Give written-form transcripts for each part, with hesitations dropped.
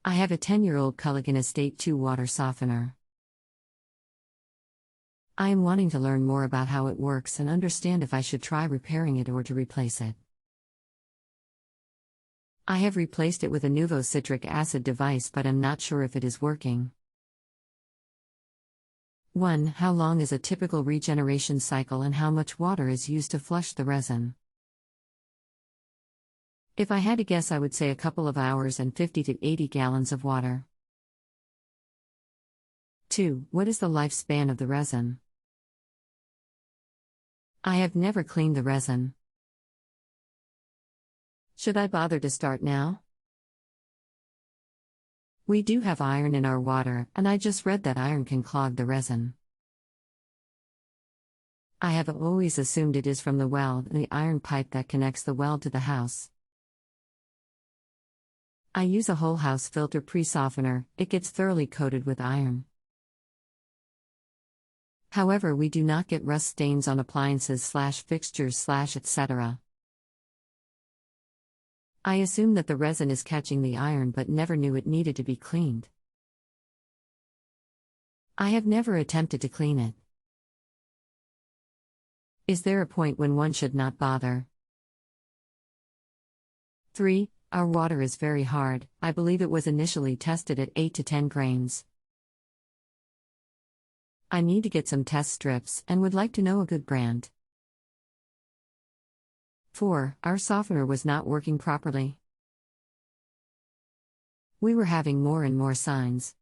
I have a 10-year-old Culligan Estate 2 water softener. I am wanting to learn more about how it works and understand if I should try repairing it or to replace it. I have replaced it with a Nuvo citric acid device but am not sure if it is working. 1. How long is a typical regeneration cycle and how much water is used to flush the resin? If I had to guess, I would say a couple of hours and 50 to 80 gallons of water. 2. What is the lifespan of the resin? I have never cleaned the resin. Should I bother to start now? We do have iron in our water, and I just read that iron can clog the resin. I have always assumed it is from the well and the iron pipe that connects the well to the house. I use a whole house filter pre-softener, it gets thoroughly coated with iron. However, we do not get rust stains on appliances/fixtures/ etc. I assume that the resin is catching the iron but never knew it needed to be cleaned. I have never attempted to clean it. Is there a point when one should not bother? 3. Our water is very hard. I believe it was initially tested at 8 to 10 grains. I need to get some test strips and would like to know a good brand. 4. Our softener was not working properly. We were having more and more signs.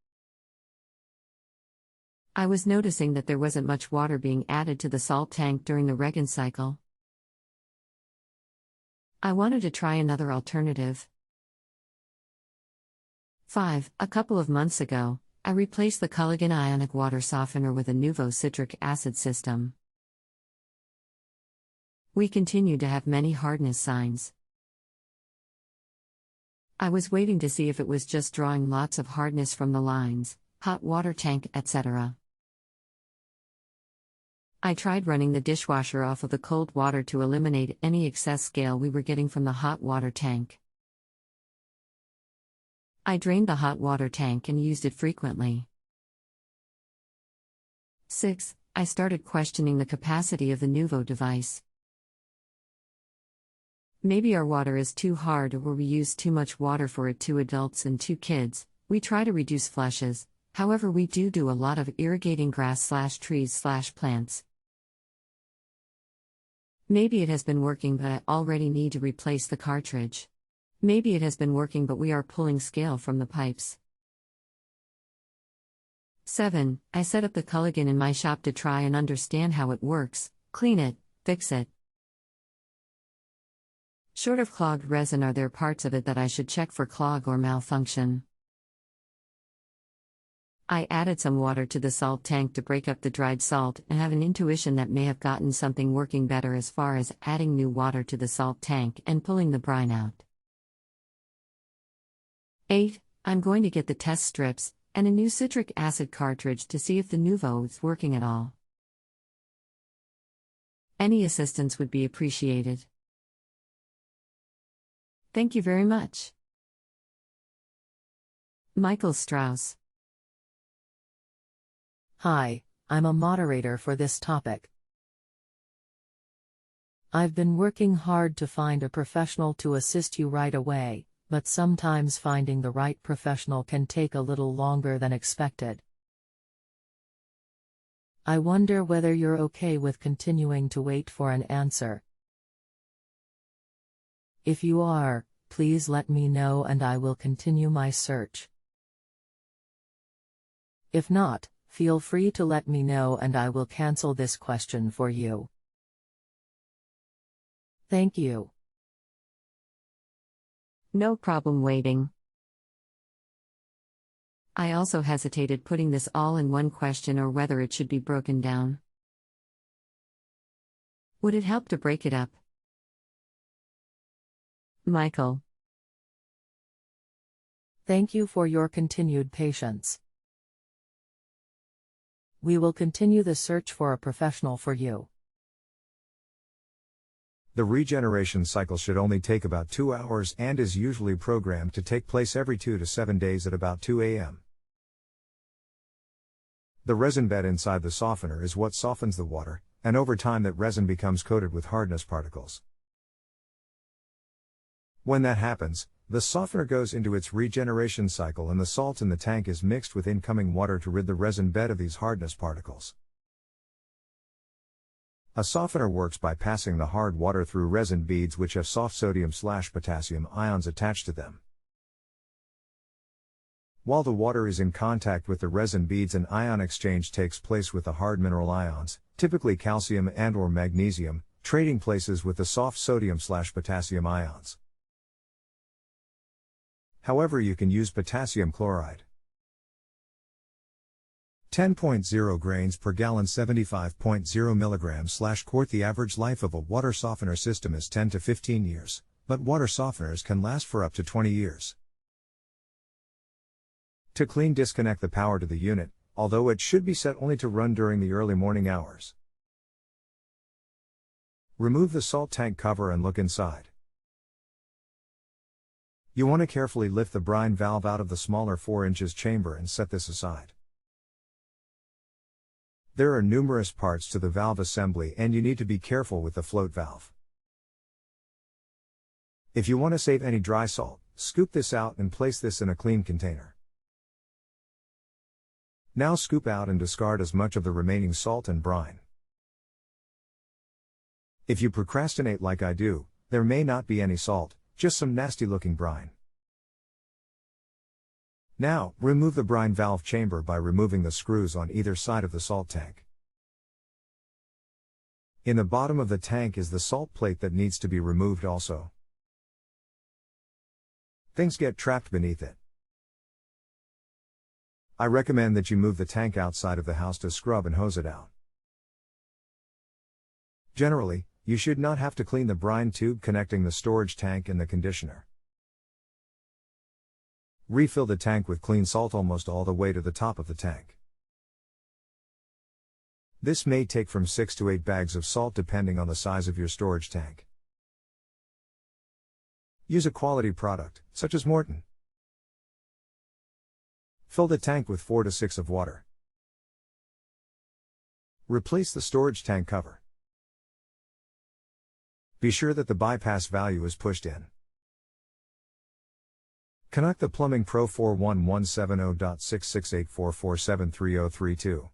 I was noticing that there wasn't much water being added to the salt tank during the resin cycle. I wanted to try another alternative. 5. A couple of months ago, I replaced the Culligan ionic water softener with a Nuvo citric acid system. We continued to have many hardness signs. I was waiting to see if it was just drawing lots of hardness from the lines, hot water tank, etc. I tried running the dishwasher off of the cold water to eliminate any excess scale we were getting from the hot water tank. I drained the hot water tank and used it frequently. 6. I started questioning the capacity of the Nuvo device. Maybe our water is too hard or we use too much water for it. 2 adults and 2 kids, we try to reduce flushes, however we do a lot of irrigating grass/trees/plants. Maybe it has been working but I already need to replace the cartridge. Maybe it has been working but we are pulling scale from the pipes. 7. I set up the Culligan in my shop to try and understand how it works, clean it, fix it. Short of clogged resin, are there parts of it that I should check for clog or malfunction? I added some water to the salt tank to break up the dried salt and have an intuition that may have gotten something working better as far as adding new water to the salt tank and pulling the brine out. 8. I'm going to get the test strips and a new citric acid cartridge to see if the Nuvo is working at all. Any assistance would be appreciated. Thank you very much. Michael Strauss. Hi, I'm a moderator for this topic. I've been working hard to find a professional to assist you right away, but sometimes finding the right professional can take a little longer than expected. I wonder whether you're okay with continuing to wait for an answer. If you are, please let me know and I will continue my search. If not, feel free to let me know and I will cancel this question for you. Thank you. No problem waiting. I also hesitated putting this all in one question or whether it should be broken down. Would it help to break it up? Michael. Thank you for your continued patience. We will continue the search for a professional for you. The regeneration cycle should only take about 2 hours and is usually programmed to take place every 2 to 7 days at about 2 a.m. The resin bed inside the softener is what softens the water, and over time that resin becomes coated with hardness particles. When that happens, the softener goes into its regeneration cycle and the salt in the tank is mixed with incoming water to rid the resin bed of these hardness particles. A softener works by passing the hard water through resin beads which have soft sodium/potassium ions attached to them. While the water is in contact with the resin beads, an ion exchange takes place with the hard mineral ions, typically calcium and/or magnesium, trading places with the soft sodium/potassium ions. However, you can use potassium chloride. 10.0 grains per gallon 75.0 milligrams/quart. The average life of a water softener system is 10 to 15 years, but water softeners can last for up to 20 years. To clean, disconnect the power to the unit, although it should be set only to run during the early morning hours. Remove the salt tank cover and look inside. You want to carefully lift the brine valve out of the smaller 4 inches chamber and set this aside. There are numerous parts to the valve assembly and you need to be careful with the float valve. If you want to save any dry salt, scoop this out and place this in a clean container. Now scoop out and discard as much of the remaining salt and brine. If you procrastinate like I do, there may not be any salt, just some nasty looking brine. Now, remove the brine valve chamber by removing the screws on either side of the salt tank. In the bottom of the tank is the salt plate that needs to be removed also. Things get trapped beneath it. I recommend that you move the tank outside of the house to scrub and hose it out. Generally, you should not have to clean the brine tube connecting the storage tank and the conditioner. Refill the tank with clean salt almost all the way to the top of the tank. This may take from 6 to 8 bags of salt depending on the size of your storage tank. Use a quality product, such as Morton. Fill the tank with 4 to 6 of water. Replace the storage tank cover. Be sure that the bypass value is pushed in. Connect the Plumbing Pro 41170.6684473032.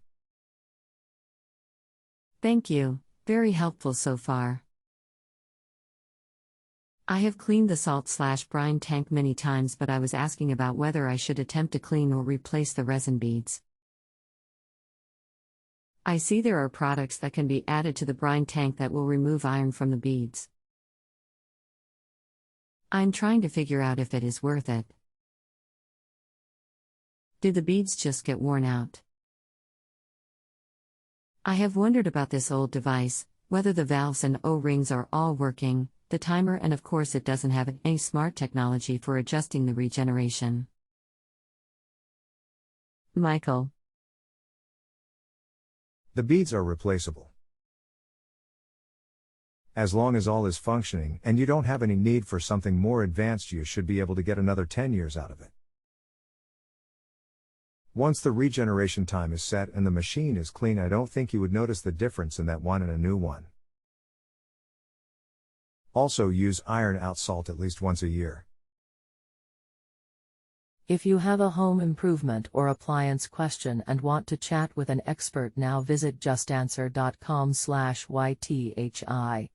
Thank you, very helpful so far. I have cleaned the salt/brine tank many times, but I was asking about whether I should attempt to clean or replace the resin beads. I see there are products that can be added to the brine tank that will remove iron from the beads. I'm trying to figure out if it is worth it. Do the beads just get worn out? I have wondered about this old device, whether the valves and O-rings are all working, the timer, and of course it doesn't have any smart technology for adjusting the regeneration. Michael. The beads are replaceable. As long as all is functioning and you don't have any need for something more advanced, you should be able to get another 10 years out of it. Once the regeneration time is set and the machine is clean, I don't think you would notice the difference in that one and a new one. Also, use iron out salt at least once a year. If you have a home improvement or appliance question and want to chat with an expert, now visit justanswer.com/ythi.